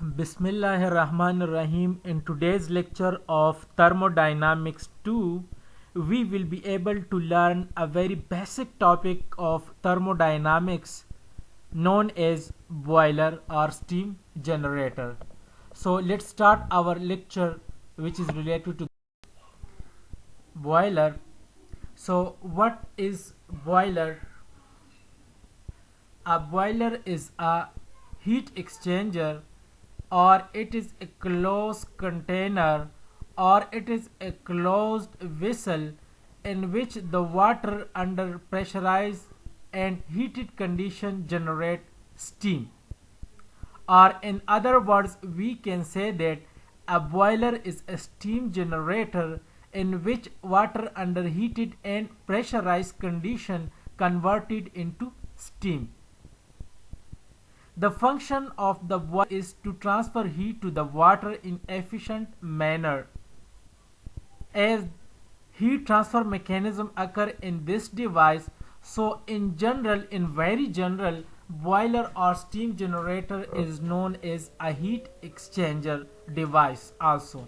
Bismillahirrahmanirrahim. In today's lecture of Thermodynamics 2, we will be able to learn a very basic topic of thermodynamics known as boiler or steam generator. So let's start our lecture which is related to boiler. So what is boiler? A boiler is a heat exchanger, or it is a closed container, or it is a closed vessel in which the water under pressurized and heated condition generate steam. Or in other words, we can say that a boiler is a steam generator in which water under heated and pressurized condition converted into steam. The function of the boiler is to transfer heat to the water in efficient manner. As heat transfer mechanism occur in this device, so in very general, boiler or steam generator is known as a heat exchanger device also.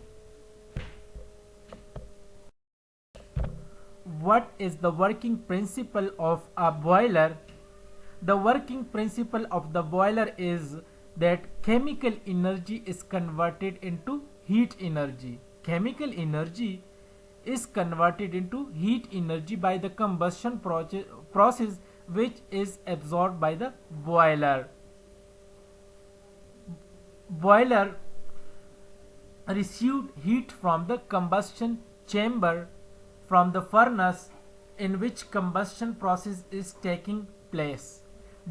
What is the working principle of a boiler? The working principle of the boiler is that chemical energy is converted into heat energy. Chemical energy is converted into heat energy by the combustion process which is absorbed by the boiler. Boiler received heat from the combustion chamber from the furnace in which combustion process is taking place.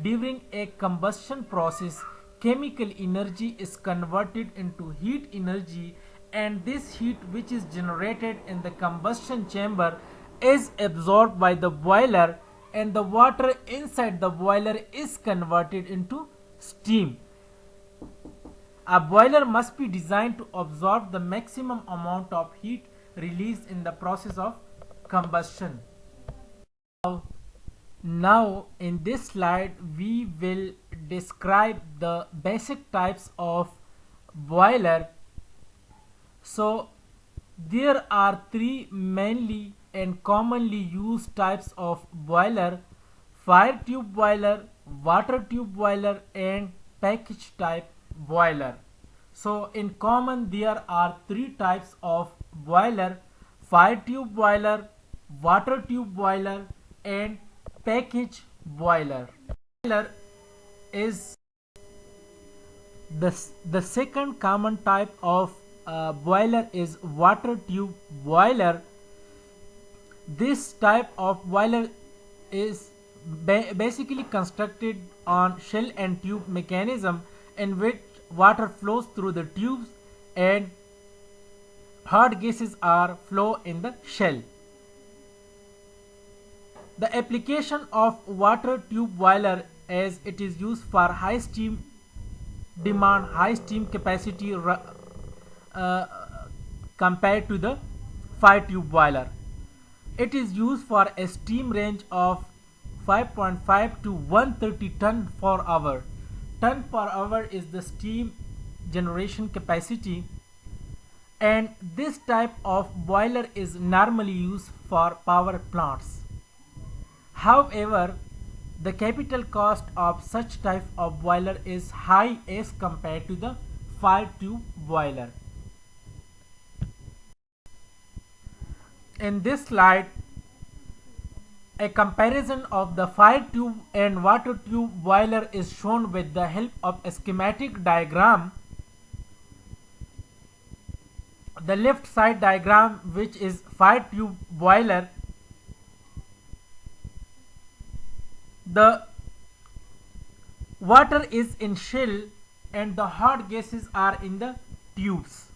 During a combustion process, chemical energy is converted into heat energy, and this heat which is generated in the combustion chamber is absorbed by the boiler, and the water inside the boiler is converted into steam. A boiler must be designed to absorb the maximum amount of heat released in the process of combustion. Now in this slide we will describe the basic types of boiler. So there are three mainly and commonly used types of boiler: fire tube boiler, water tube boiler, and package type boiler. So in common there are three types of boiler: fire tube boiler, water tube boiler, and package boiler. Boiler is the second common type of boiler is water tube boiler. This type of boiler is basically constructed on shell and tube mechanism in which water flows through the tubes and hot gases are flow in the shell. The application of water tube boiler, as it is used for high steam demand, high steam capacity compared to the fire tube boiler. It is used for a steam range of 5.5 to 130 ton per hour. Ton per hour is the steam generation capacity, and this type of boiler is normally used for power plants. However, the capital cost of such type of boiler is high as compared to the fire tube boiler. In this slide, a comparison of the fire tube and water tube boiler is shown with the help of a schematic diagram. The left side diagram, which is fire tube boiler, the water is in shell and the hot gases are in the tubes.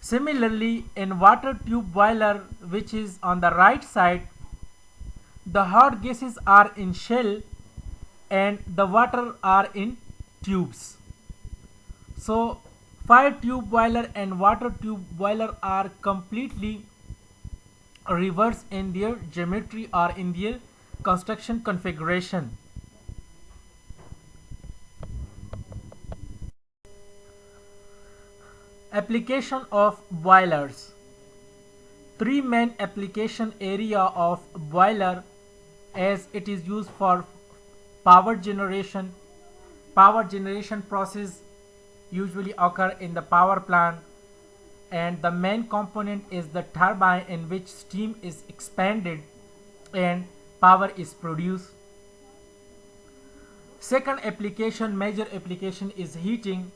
Similarly, in water tube boiler, which is on the right side, the hot gases are in shell and the water are in tubes. So fire tube boiler and water tube boiler are completely reverse in their geometry or in their construction configuration. Application of boilers. Three main application area of boiler, as it is used for power generation. Power generation process usually occur in the power plant, and the main component is the turbine in which steam is expanded and power is produced. Second application, major application, is heating.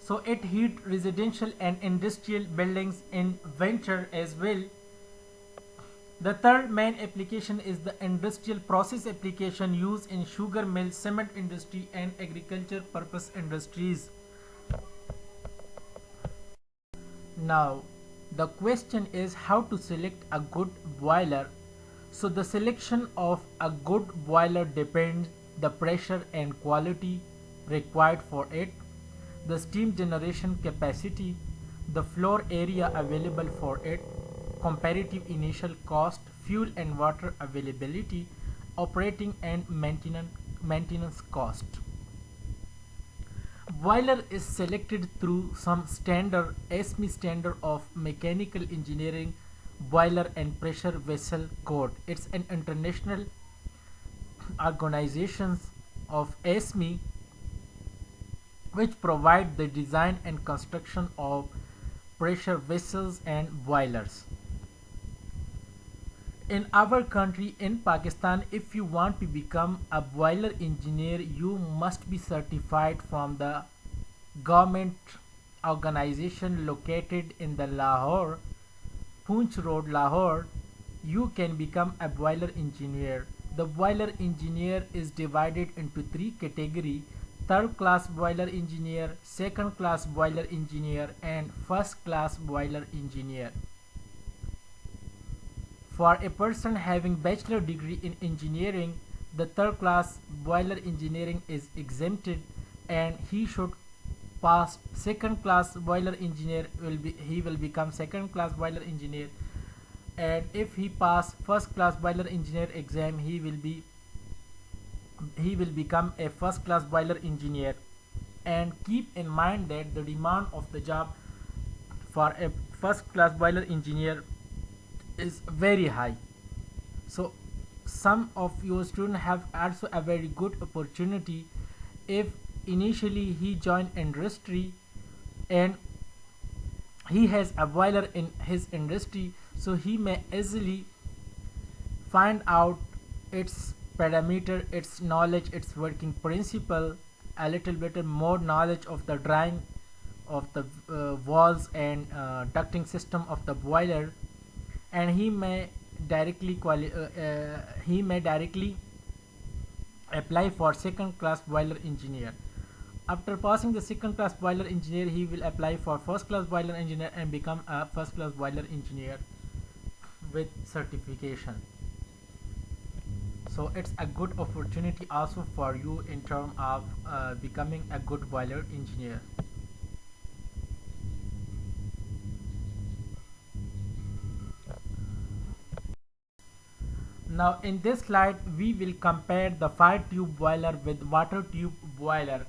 So it heat residential and industrial buildings in winter as well. The third main application is the industrial process application used in sugar mill, cement industry and agriculture purpose industries. Now the question is how to select a good boiler. So the selection of a good boiler depends the pressure and quality required for it, the steam generation capacity, the floor area available for it, comparative initial cost, fuel and water availability, operating and maintenance cost. Boiler is selected through some standard ASME standard of mechanical engineering boiler and pressure vessel code. It's an international organization of ASME which provide the design and construction of pressure vessels and boilers. In our country, in Pakistan, if you want to become a boiler engineer, you must be certified from the government organization located in the Lahore, Poonch Road, Lahore. You can become a boiler engineer. The boiler engineer is divided into three categories: third class boiler engineer, second class boiler engineer and first class boiler engineer. For a person having bachelor degree in engineering, the third class boiler engineering is exempted and he should pass second class boiler engineer. He will become second class boiler engineer, and if he pass first class boiler engineer exam, he will become a first class boiler engineer. And keep in mind that the demand of the job for a first class boiler engineer is very high. So some of your students have also a very good opportunity if initially he joined industry and he has a boiler in his industry, so he may easily find out its parameter, its knowledge, its working principle, a little bit more knowledge of the drawing of the walls and ducting system of the boiler, and he may directly apply for second class boiler engineer. After passing the second class boiler engineer, he will apply for first class boiler engineer and become a first class boiler engineer with certification. So it's a good opportunity also for you in terms of becoming a good boiler engineer. Now in this slide we will compare the fire tube boiler with water tube boiler.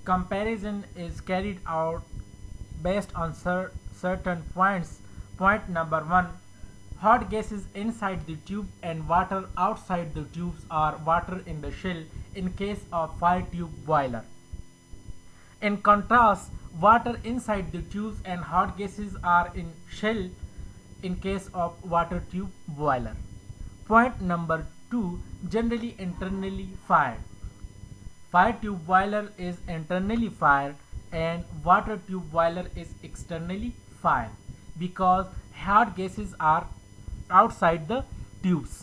Comparison is carried out based on certain points. Point number 1: hot gases inside the tube and water outside the tubes, or water in the shell in case of fire tube boiler. In contrast, water inside the tubes and hot gases are in shell in case of water tube boiler. Point number 2: generally internally fired. Fire tube boiler is internally fired and water tube boiler is externally fired because hot gases are outside the tubes.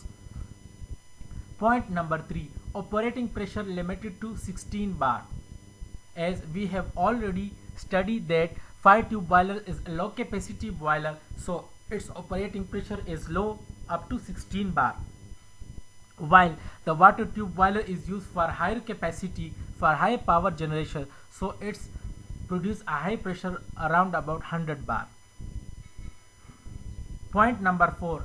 Point number 3: operating pressure limited to 16 bar. As we have already studied that fire tube boiler is a low capacity boiler, so its operating pressure is low, up to 16 bar, while the water tube boiler is used for higher capacity, for high power generation, so it's produce a high pressure around about 100 bar. Point number 4: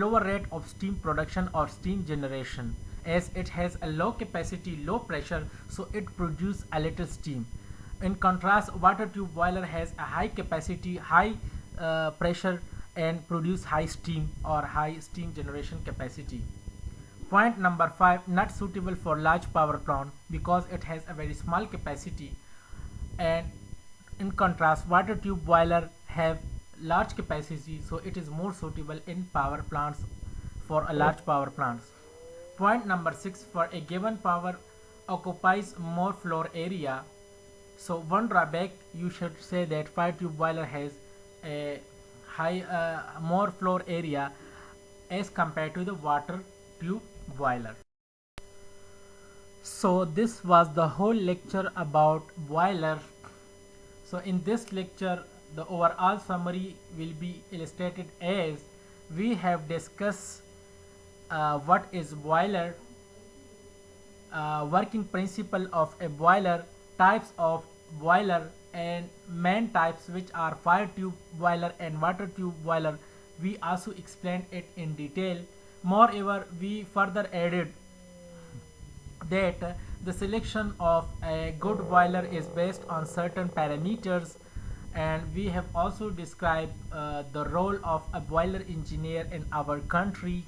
lower rate of steam production or steam generation. As it has a low capacity, low pressure, so it produces a little steam. In contrast, water tube boiler has a high capacity, high pressure, and produce high steam or high steam generation capacity. Point number 5, not suitable for large power plant because it has a very small capacity, and in contrast water tube boiler have large capacity, so it is more suitable in power plants for a large power plants. Point number 6, for a given power occupies more floor area. So one drawback you should say that fire tube boiler has a high more floor area as compared to the water tube boiler. So this was the whole lecture about boiler. So in this lecture the overall summary will be illustrated as we have discussed what is boiler, working principle of a boiler, types of boiler, and main types which are fire tube boiler and water tube boiler. We also explained it in detail. Moreover, we further added that the selection of a good boiler is based on certain parameters, and we have also described the role of a boiler engineer in our country,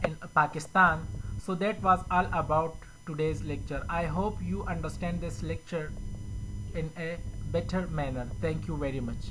in Pakistan. So that was all about today's lecture. I hope you understand this lecture in a better manner. Thank you very much.